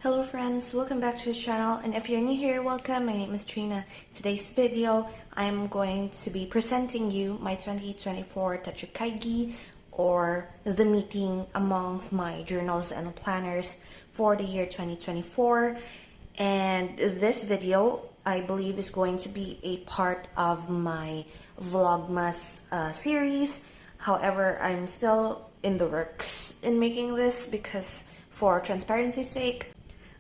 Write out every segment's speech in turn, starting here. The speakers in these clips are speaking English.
Hello friends, welcome back to the channel, and if you're new here, welcome. My name is Trina. Today's video, I'm going to be presenting you my 2024 TECHOU KAIGI, or the meeting amongst my journals and planners for the year 2024. And this video, I believe, is going to be a part of my Vlogmas series. However, I'm still in the works in making this because, for transparency's sake,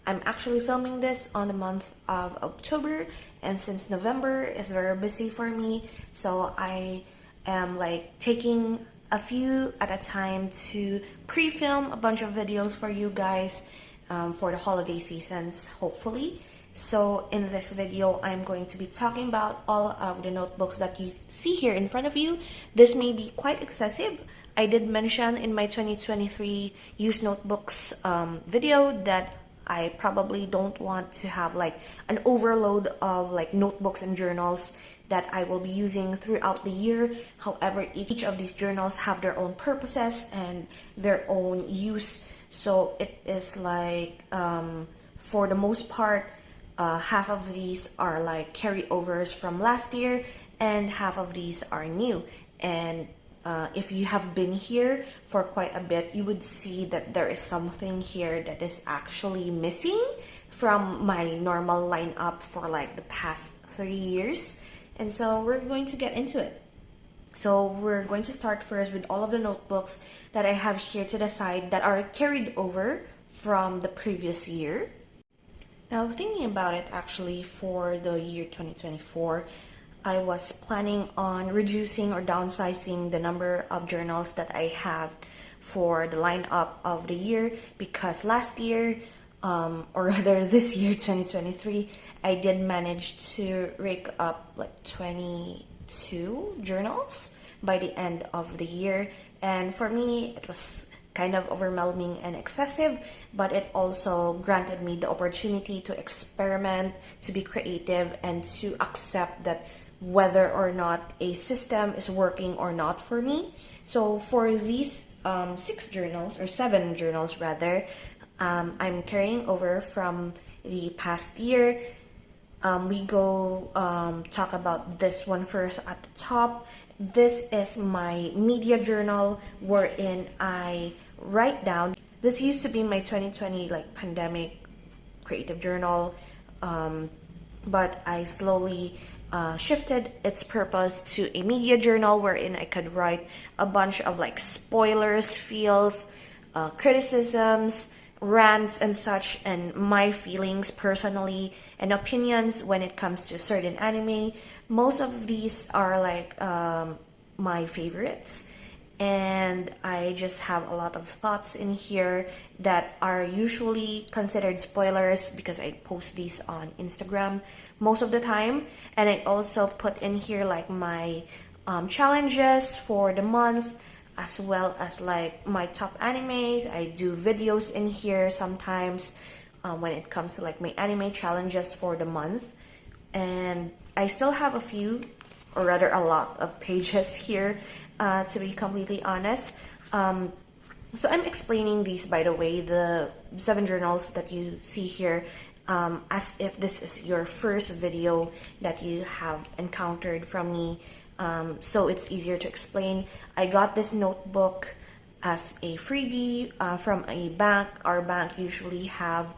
I'm actually filming this on the month of October, and since November is very busy for me, so I am taking a few at a time to pre-film a bunch of videos for you guys for the holiday seasons, hopefully. So in this video, I'm going to be talking about all of the notebooks that you see here in front of you. This may be quite excessive. I did mention in my 2023 used notebooks video that I probably don't want to have an overload of notebooks and journals that I will be using throughout the year. However, each of these journals have their own purposes and their own use. So it is for the most part, half of these are carryovers from last year and half of these are new. And if you have been here for quite a bit, you would see that there is something here that is actually missing from my normal lineup for the past 3 years. And so we're going to get into it. So we're going to start first with all of the notebooks that I have here to the side that are carried over from the previous year. Now, thinking about it, actually, for the year 2024, I was planning on reducing or downsizing the number of journals that I have for the lineup of the year, because last year, or rather this year, 2023, I did manage to rake up 22 journals by the end of the year. And for me, it was kind of overwhelming and excessive, but it also granted me the opportunity to experiment, to be creative, and to accept that whether or not a system is working or not for me. So for these 6 journals, or 7 journals rather, I'm carrying over from the past year. We go talk about this one first at the top. This is my media journal, wherein I write down. This used to be my 2020 pandemic creative journal, but I slowly shifted its purpose to a media journal, wherein I could write a bunch of spoilers, feels, criticisms, rants and such, and my feelings personally and opinions when it comes to certain anime. Most of these are my favorites, and I just have a lot of thoughts in here that are usually considered spoilers because I post these on Instagram most of the time. And I also put in here my challenges for the month, as well as my top animes. I do videos in here sometimes when it comes to my anime challenges for the month. And I still have a few, or rather a lot of pages here, to be completely honest. So I'm explaining these, by the way, the 7 journals that you see here, as if this is your first video that you have encountered from me, so it's easier to explain. I got this notebook as a freebie from a bank. Our bank usually have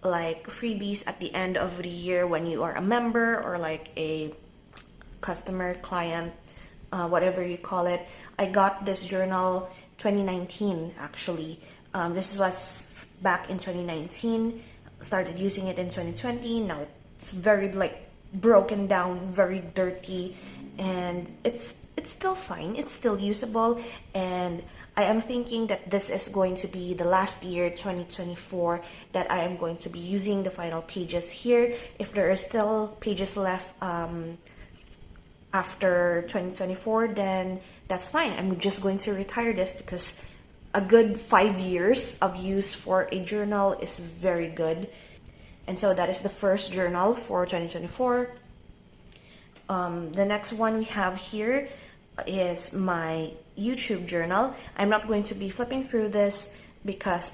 freebies at the end of the year when you are a member or a customer, client, whatever you call it. I got this journal 2019 actually. This was back in 2019. Started using it in 2020. Now it's very broken down, very dirty, and it's still fine. It's still usable, and I am thinking that this is going to be the last year, 2024, that I am going to be using the final pages here. If there are still pages left after 2024, then that's fine. I'm just going to retire this, because a good 5 years of use for a journal is very good. And so that is the first journal for 2024. The next one we have here is my YouTube journal. I'm not going to be flipping through this because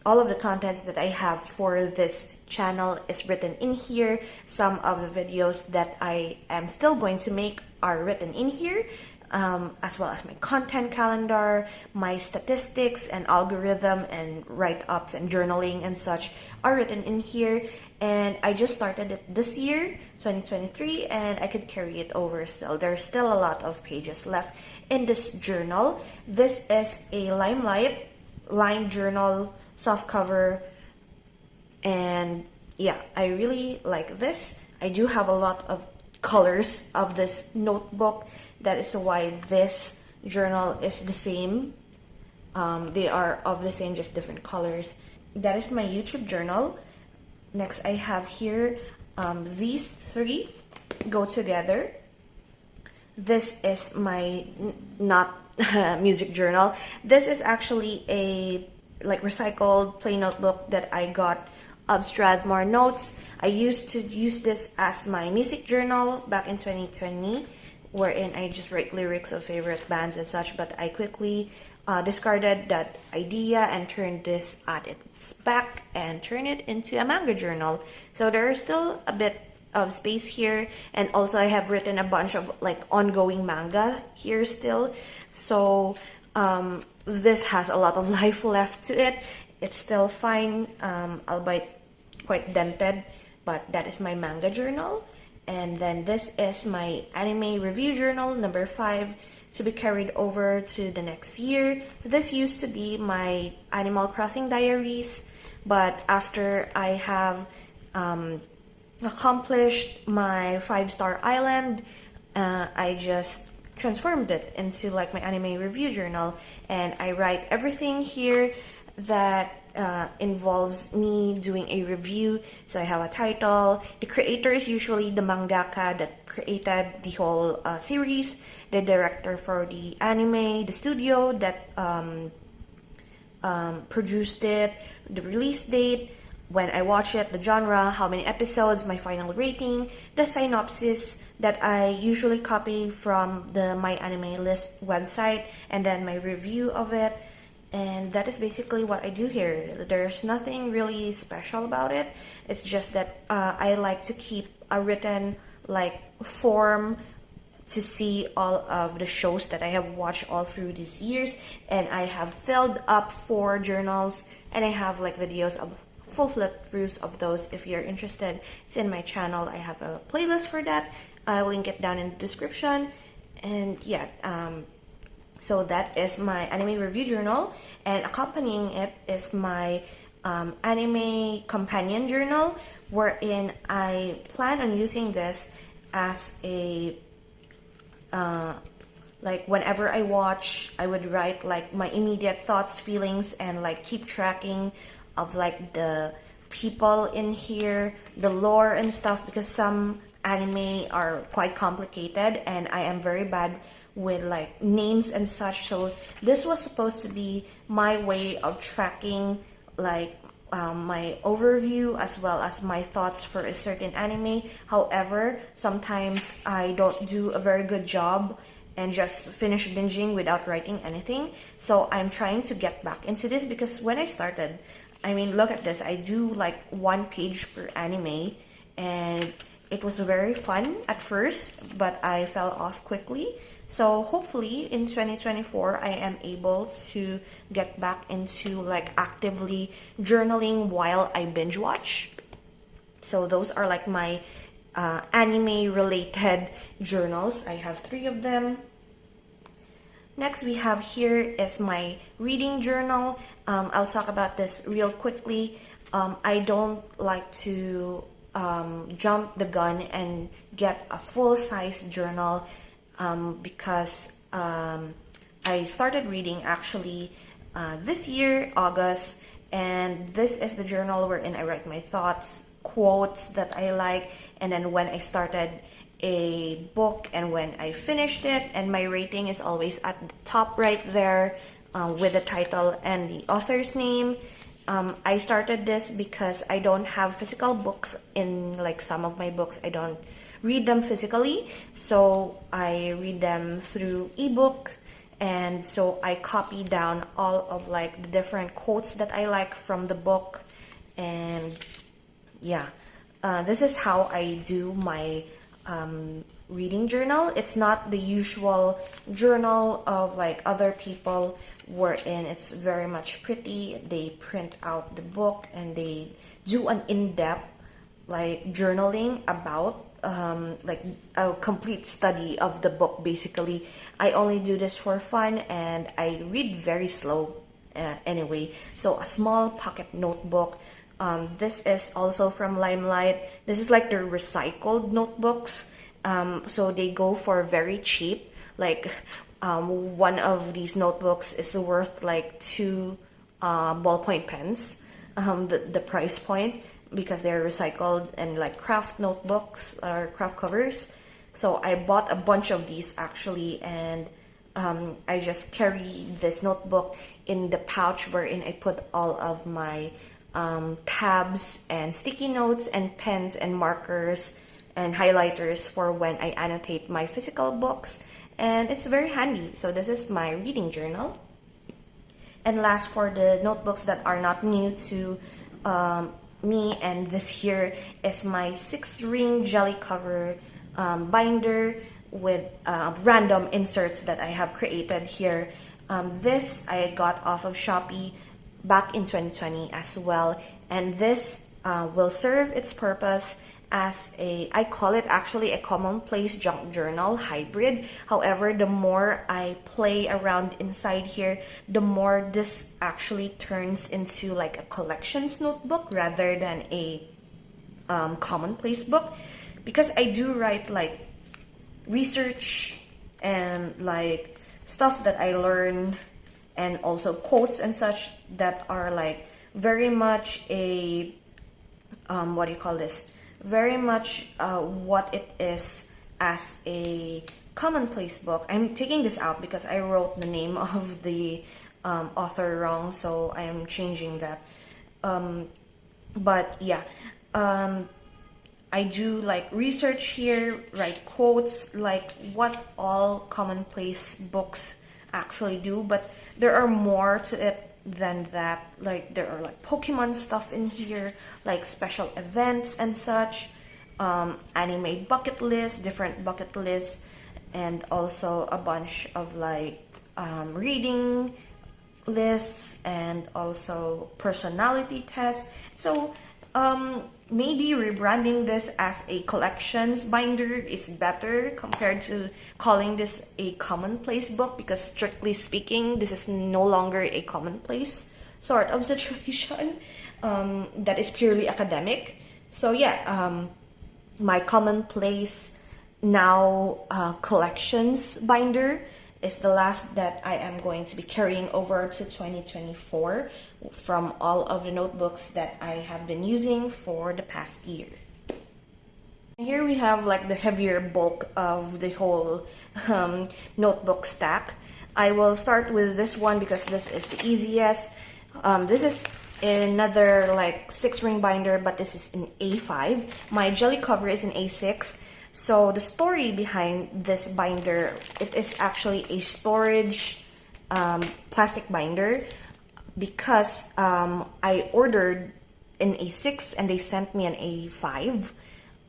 all of the contents that I have for this channel is written in here. Some of the videos that I am still going to make are written in here, as well as my content calendar, my statistics and algorithm and write-ups and journaling and such are written in here. And I just started it this year, 2023, and I could carry it over still. There's still a lot of pages left in this journal. This is a Limelight lined journal, soft cover, and yeah, I really like this. I do have a lot of colors of this notebook. That is why this journal is the same. They are of the same, just different colors. That is my YouTube journal. Next, I have here, these three go together. This is my not music journal. This is actually a like recycled plain notebook that I got of Strathmore Notes. I used to use this as my music journal back in 2020, wherein I just write lyrics of favorite bands and such, but I quickly discarded that idea and turned this at its back and turned it into a manga journal. So there is still a bit of space here, and also I have written a bunch of like ongoing manga here still. So this has a lot of life left to it. It's still fine, albeit quite dented, but that is my manga journal. And then this is my anime review journal, number 5, to be carried over to the next year. This used to be my Animal Crossing diaries, but after I have accomplished my 5-star island, I just transformed it into like my anime review journal, and I write everything here that involves me doing a review. So I have a title. The creator is usually the mangaka that created the whole series, the director for the anime, the studio that produced it, the release date, when I watch it, the genre, how many episodes, my final rating, the synopsis that I usually copy from the My Anime List website, and then my review of it. And that is basically what I do here. There's nothing really special about it. It's just that I like to keep a written like form to see all of the shows that I have watched all through these years. And I have filled up 4 journals, and I have like videos of full flip throughs of those. If you're interested, it's in my channel. I have a playlist for that. I'll link it down in the description. And yeah, so that is my anime review journal, and accompanying it is my anime companion journal, wherein I plan on using this as a like whenever I watch, I would write like my immediate thoughts, feelings, and like keep tracking of like the people in here, the lore and stuff, because some anime are quite complicated and I am very bad with like names and such. So this was supposed to be my way of tracking like my overview as well as my thoughts for a certain anime. However, sometimes I don't do a very good job and just finish binging without writing anything. So I'm trying to get back into this, because when I started, I mean, look at this, I do like 1 page per anime, and it was very fun at first, but I fell off quickly. So hopefully in 2024, I am able to get back into like actively journaling while I binge watch. So those are like my anime related journals. I have 3 of them. Next we have here is my reading journal. I'll talk about this real quickly. I don't like to jump the gun and get a full-size journal because I started reading actually this year, August, and this is the journal wherein I write my thoughts, quotes that I like, and then when I started a book and when I finished it, and my rating is always at the top right there with the title and the author's name. I started this because I don't have physical books. In like some of my books, I don't read them physically, so I read them through ebook, And so I copy down all of like the different quotes that I like from the book. And yeah, this is how I do my reading journal. It's not the usual journal of like other people wherein it's very much pretty. They print out the book and they do an in-depth like journaling about like a complete study of the book. Basically, I only do this for fun and I read very slow anyway. So a small pocket notebook. This is also from Limelight. This is like their recycled notebooks. So they go for very cheap. Like one of these notebooks is worth like 2 ballpoint pens. The price point, because they're recycled and like craft notebooks or craft covers. So I bought a bunch of these actually, and I just carry this notebook in the pouch wherein I put all of my tabs and sticky notes and pens and markers and highlighters for when I annotate my physical books, and it's very handy. So this is my reading journal. And last, for the notebooks that are not new to me, and this here is my 6-ring jelly cover binder with random inserts that I have created here. This I got off of Shopee back in 2020 as well, and this will serve its purpose as I call it actually a commonplace junk journal hybrid. However, the more I play around inside here, the more this actually turns into like a collections notebook rather than a commonplace book, because I do write like research and like stuff that I learn, and also quotes and such that are like very much a what do you call this, very much what it is as a commonplace book. I'm taking this out because I wrote the name of the author wrong, so I am changing that. But yeah, I do like research here, write quotes, like what all commonplace books actually do, but there are more to it than that. Like there are like Pokemon stuff in here, like special events and such, anime bucket lists, different bucket lists, and also a bunch of like reading lists and also personality tests. So maybe rebranding this as a collections binder is better compared to calling this a commonplace book, because strictly speaking, this is no longer a commonplace sort of situation that is purely academic. So yeah, my commonplace now collections binder is the last that I am going to be carrying over to 2024 from all of the notebooks that I have been using for the past year. Here we have like the heavier bulk of the whole notebook stack. I will start with this one because this is the easiest. This is another like 6-ring binder, but this is in A5. My jelly cover is in A6. So the story behind this binder, it is actually a storage plastic binder, because I ordered in A6 and they sent me an A5.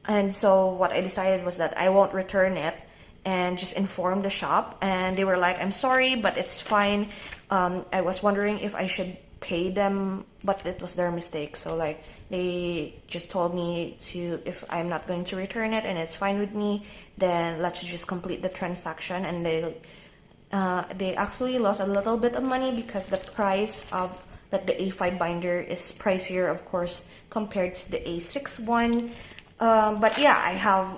And so what I decided was that I won't return it and just inform the shop. And they were like, I'm sorry, but it's fine. I was wondering if I should pay them, but it was their mistake. So like they just told me to, if I'm not going to return it and it's fine with me, then let's just complete the transaction. And they actually lost a little bit of money because the price of like the A5 binder is pricier, of course, compared to the A6 one. But yeah, I have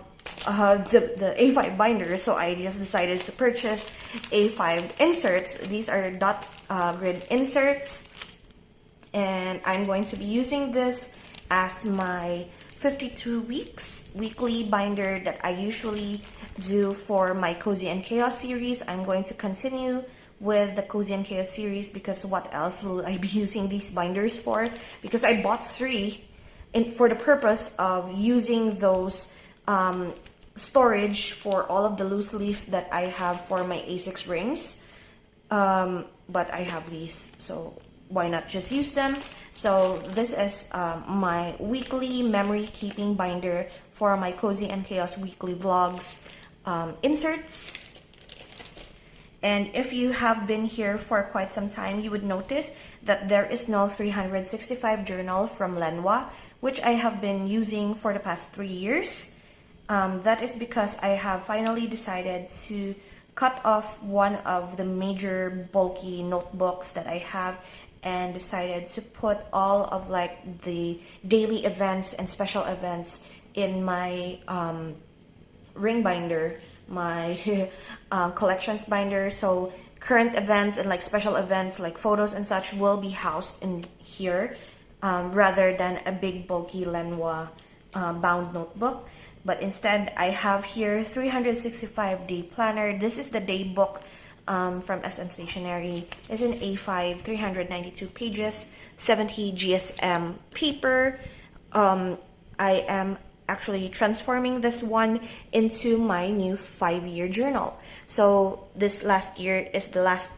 the A5 binder, so I just decided to purchase A5 inserts. These are dot grid inserts, and I'm going to be using this as my 52 weeks weekly binder that I usually do for my Cozy and Chaos series. I'm going to continue with the Cozy and Chaos series, because what else will I be using these binders for? Because I bought 3 for the purpose of using those storage for all of the loose leaf that I have for my A6 rings. but I have these, so why not just use them? So this is my weekly memory keeping binder for my Cozy and Chaos weekly vlogs inserts. And if you have been here for quite some time, you would notice that there is no 365 journal from Vllo, which I have been using for the past 3 years. That is because I have finally decided to cut off one of the major bulky notebooks that I have and decided to put all of like the daily events and special events in my ring binder, my collections binder. So current events and like special events like photos and such will be housed in here rather than a big bulky Vllo bound notebook. But instead I have here 365 day planner. This is the day book from SM Stationery. It's an A5, 392 pages, 70 GSM paper. I am actually transforming this one into my new 5-year journal. So this last year is the last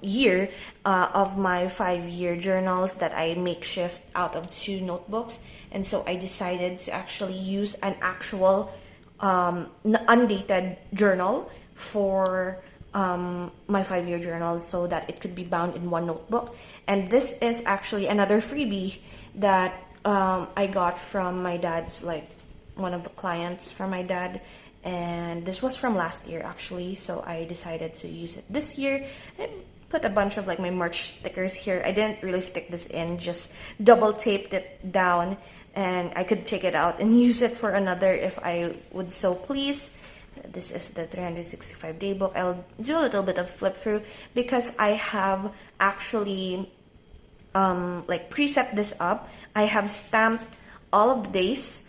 year of my 5-year journals that I makeshift out of 2 notebooks, and so I decided to actually use an actual undated journal for my 5-year journal so that it could be bound in one notebook. And this is actually another freebie that I got from my dad's, like one of the clients from my dad, and this was from last year actually, so I decided to use it this year and put a bunch of like my merch stickers here. I didn't really stick this in, just double taped it down, and I could take it out and use it for another if I would so please. This is the 365 day book. I'll do a little bit of flip through because I have actually like preset this up. I have stamped all of the days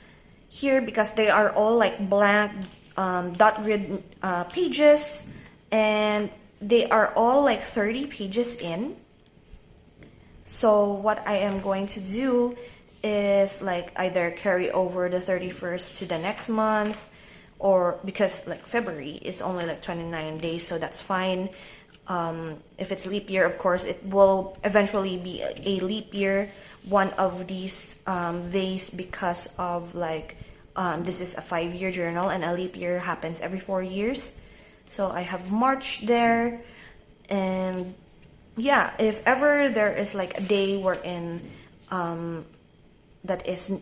here because they are all like blank dot grid pages, and they are all like 30 pages in. So what I am going to do is like either carry over the 31st to the next month, or because like February is only like 29 days, so that's fine. If it's leap year, of course it will eventually be a leap year, one of these days, because of like this is a 5-year journal and a leap year happens every 4 years. So I have March there, and yeah, if ever there is like a day we're in that is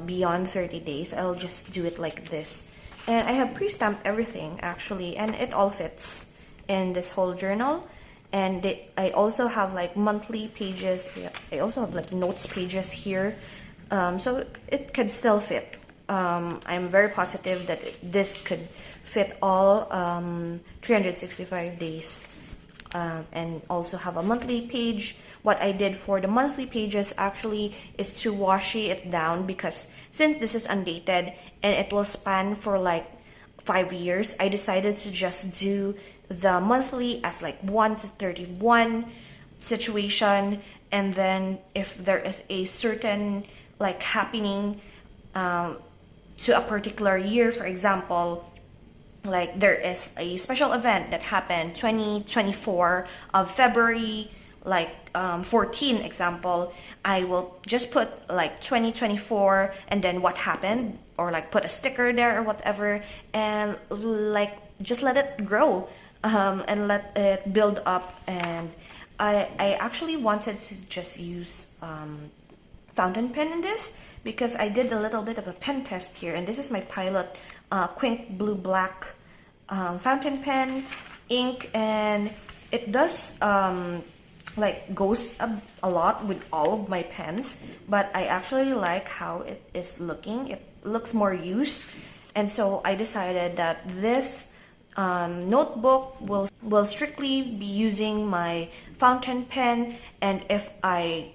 beyond 30 days, I'll just do it like this. And I have pre-stamped everything actually, and it all fits in this whole journal. And I also have like monthly pages. Yeah, I also have like notes pages here, so it could still fit. I'm very positive that this could fit all 365 days, and also have a monthly page. What I did for the monthly pages actually is to washi it down, because since this is undated and it will span for like 5 years, I decided to just do the monthly as like 1 to 31 situation. And then if there is a certain like happening to a particular year, for example, like there is a special event that happened 2024 of February, like 14 example, I will just put like 2024 and then what happened, or like put a sticker there or whatever, and like just let it grow and let it build up. And I actually wanted to just use fountain pen in this, because I did a little bit of a pen test here, and this is my Pilot Quink Blue Black fountain pen ink, and it does like goes a lot with all of my pens, but I actually like how it is looking. It looks more used, and so I decided that this notebook will strictly be using my fountain pen, and if I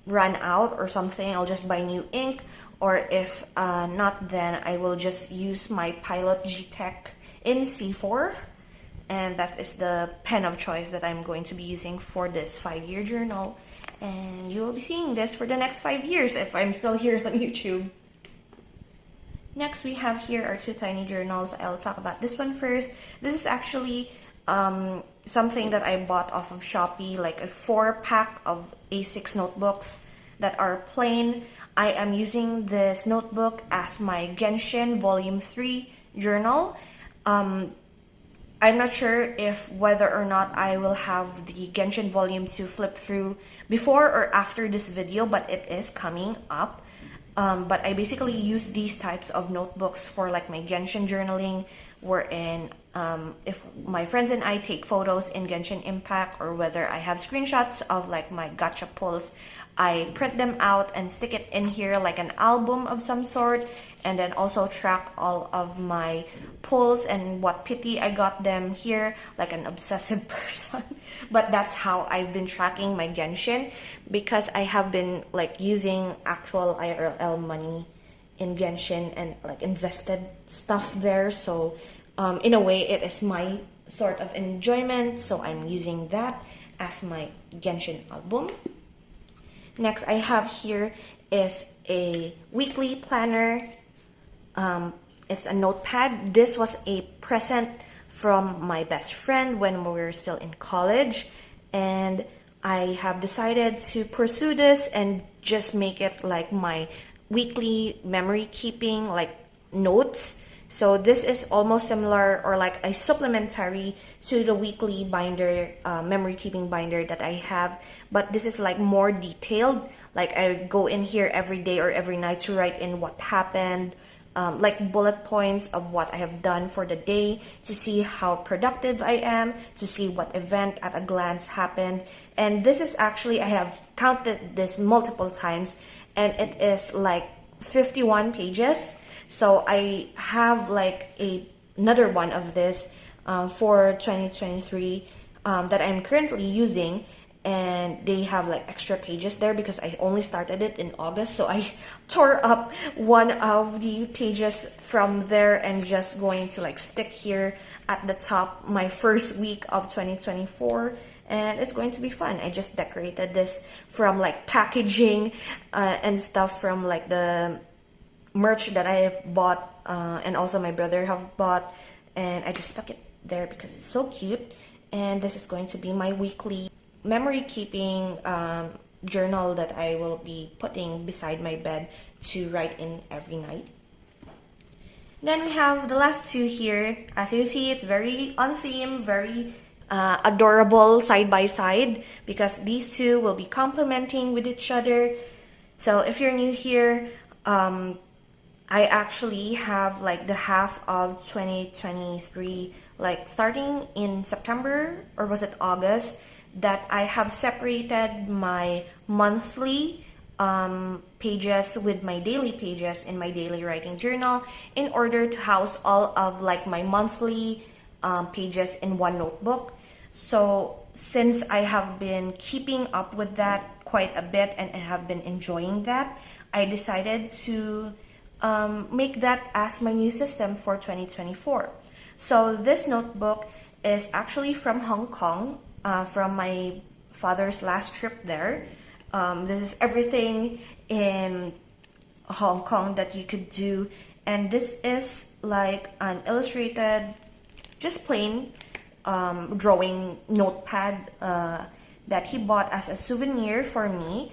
run out or something, I'll just buy new ink, or if not, then I will just use my Pilot G-Tech in C4, and that is the pen of choice that I'm going to be using for this 5-year journal. And you will be seeing this for the next 5 years if I'm still here on YouTube. Next, we have here our 2 tiny journals. I'll talk about this one first. This is actually something that I bought off of Shopee, like a 4-pack of A6 notebooks that are plain. I am using this notebook as my Genshin Volume 3 journal. I'm not sure if whether or not I will have the Genshin Volume 2 flip through before or after this video, but it is coming up. But I basically use these types of notebooks for like my Genshin journaling, wherein if my friends and I take photos in Genshin Impact, or whether I have screenshots of like my gacha pulls, I print them out and stick it in here like an album of some sort, and then also track all of my pulls and what pity I got them here, like an obsessive person. But that's how I've been tracking my Genshin, because I have been like using actual IRL money in Genshin and like invested stuff there. So in a way, it is my sort of enjoyment, so I'm using that as my Genshin album. Next I have here is a weekly planner. It's a notepad. This was a present from my best friend when we were still in college, and I have decided to pursue this and just make it like my weekly memory keeping, like notes. So this is almost similar, or like a supplementary to the weekly binder, memory keeping binder that I have, but this is like more detailed. Like I go in here every day or every night to write in what happened, like bullet points of what I have done for the day, to see how productive I am, to see what event at a glance happened. And this is actually, I have counted this multiple times, and it is like 51 pages. So I have like another one of this for 2023 that I'm currently using, and they have like extra pages there because I only started it in August. So I tore up one of the pages from there and just going to like stick here at the top my first week of 2024. And it's going to be fun. I just decorated this from like packaging and stuff from like the merch that I have bought, and also my brother have bought, and I just stuck it there because it's so cute. And this is going to be my weekly memory keeping journal that I will be putting beside my bed to write in every night. Then we have the last two here. As you see, it's very on theme, very adorable side by side, because these two will be complementing with each other. So if you're new here, I actually have like the half of 2023, like starting in September, or was it August, that I have separated my monthly pages with my daily pages in my daily writing journal, in order to house all of like my monthly pages in one notebook. So since I have been keeping up with that quite a bit and I have been enjoying that, I decided to make that as my new system for 2024. So this notebook is actually from Hong Kong, from my father's last trip there. This is everything in Hong Kong that you could do, and this is like an illustrated, just plain drawing notepad that he bought as a souvenir for me.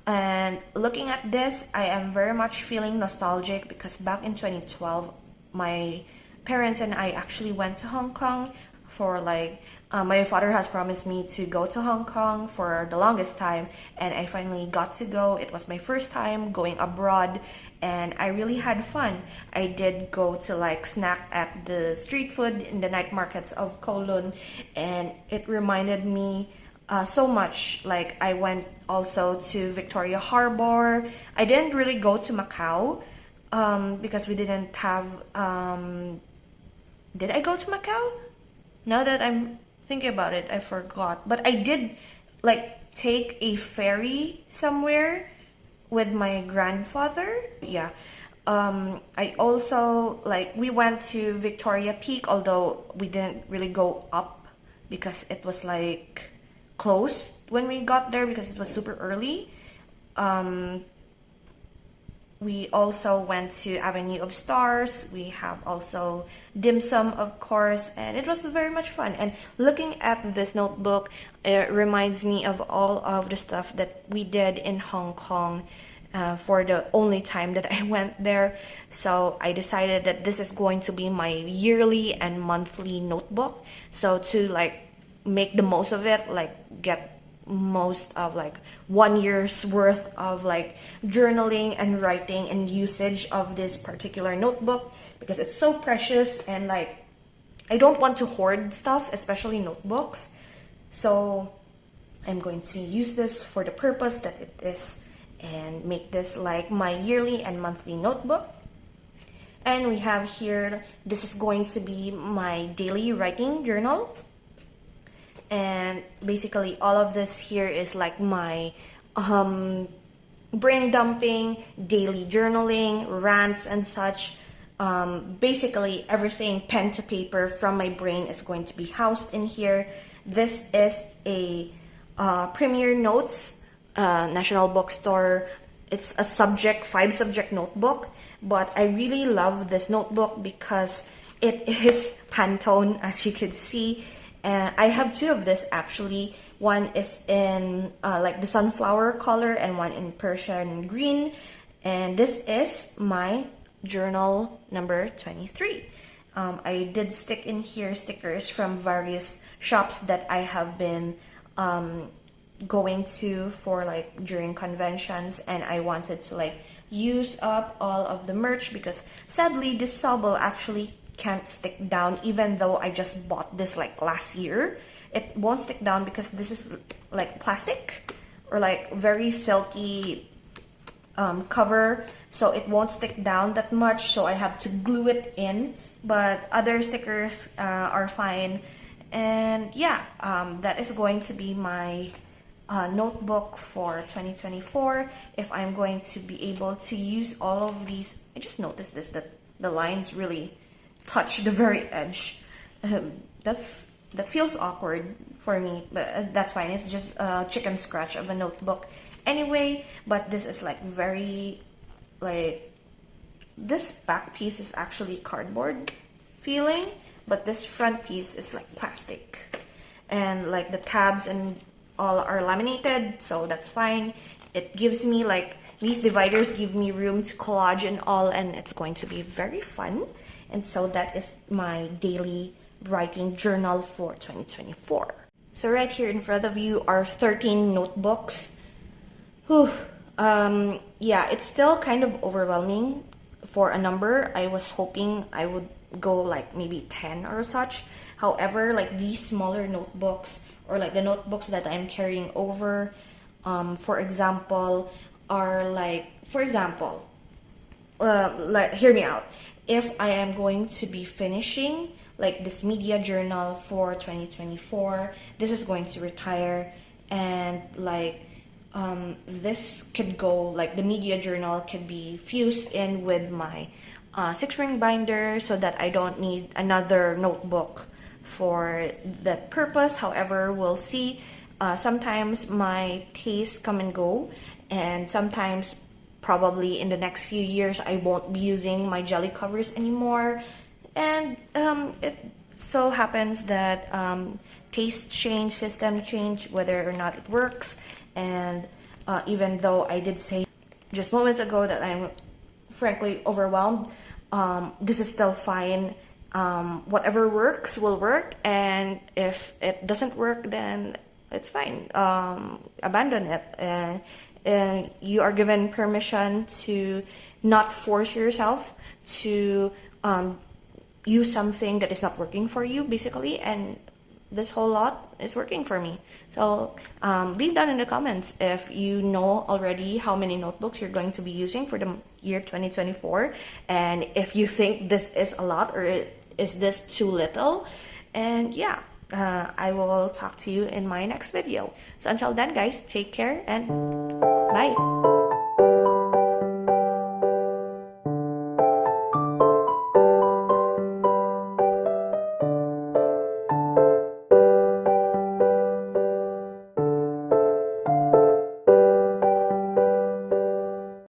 And looking at this, I am very much feeling nostalgic, because back in 2012, my parents and I actually went to Hong Kong for like, my father has promised me to go to Hong Kong for the longest time, and I finally got to go. It was my first time going abroad, and I really had fun. I did go to like snack at the street food in the night markets of Kowloon, and it reminded me so much. Like I went also to Victoria Harbor. I didn't really go to Macau because we didn't have did I go to Macau? Now that I'm thinking about it, I forgot. But I did like take a ferry somewhere with my grandfather. Yeah. I also like, we went to Victoria Peak, although we didn't really go up because it was like closed when we got there because it was super early. we also went to Avenue of Stars. We have also dim sum, of course, and it was very much fun. And looking at this notebook, it reminds me of all of the stuff that we did in Hong Kong for the only time that I went there. So I decided that this is going to be my yearly and monthly notebook. So to like make the most of it, like get most of like 1 year's worth of like journaling and writing and usage of this particular notebook, because it's so precious, and like I don't want to hoard stuff, especially notebooks. So I'm going to use this for the purpose that it is and make this like my yearly and monthly notebook. And we have here, this is going to be my daily writing journal. And basically all of this here is like my brain dumping, daily journaling, rants and such. Basically everything pen to paper from my brain is going to be housed in here. This is a Premier Notes National Bookstore. It's a 5-subject notebook, but I really love this notebook because it is Pantone, as you could see. I have 2 of this actually. One is in like the sunflower color and one in Persian green. And this is my journal number 23. I did stick in here stickers from various shops that I have been going to for like during conventions, and I wanted to like use up all of the merch because sadly this sable actually can't stick down. Even though I just bought this like last year, it won't stick down because this is like plastic or like very silky cover, so it won't stick down that much, so I have to glue it in. But other stickers are fine. And yeah, that is going to be my notebook for 2024. If I'm going to be able to use all of these, I just noticed this, that the lines really touch the very edge. That feels awkward for me, but that's fine. It's just a chicken scratch of a notebook anyway. But this is like very, like, this back piece is actually cardboard feeling, but this front piece is like plastic, and like the tabs and all are laminated, so that's fine. It gives me like, these dividers give me room to collage and all, and it's going to be very fun. And so that is my daily writing journal for 2024. So right here in front of you are 13 notebooks. Whew. Yeah, it's still kind of overwhelming for a number. I was hoping I would go like maybe 10 or such. However, like these smaller notebooks, or like the notebooks that I'm carrying over, for example, are like, for example, like, hear me out. If I am going to be finishing like this media journal for 2024, this is going to retire, and like this could go, like the media journal could be fused in with my 6-ring binder, so that I don't need another notebook for that purpose. However, we'll see. Sometimes my tastes come and go, and sometimes probably in the next few years I won't be using my jelly covers anymore. And it so happens that taste change, system change, whether or not it works. And even though I did say just moments ago that I'm frankly overwhelmed, this is still fine. Whatever works will work, and if it doesn't work, then it's fine. Abandon it. And you are given permission to not force yourself to use something that is not working for you, basically. And this whole lot is working for me. So leave down in the comments if you know already how many notebooks you're going to be using for the year 2024, and if you think this is a lot or is this too little. And yeah, I will talk to you in my next video. So until then, guys, take care and bye.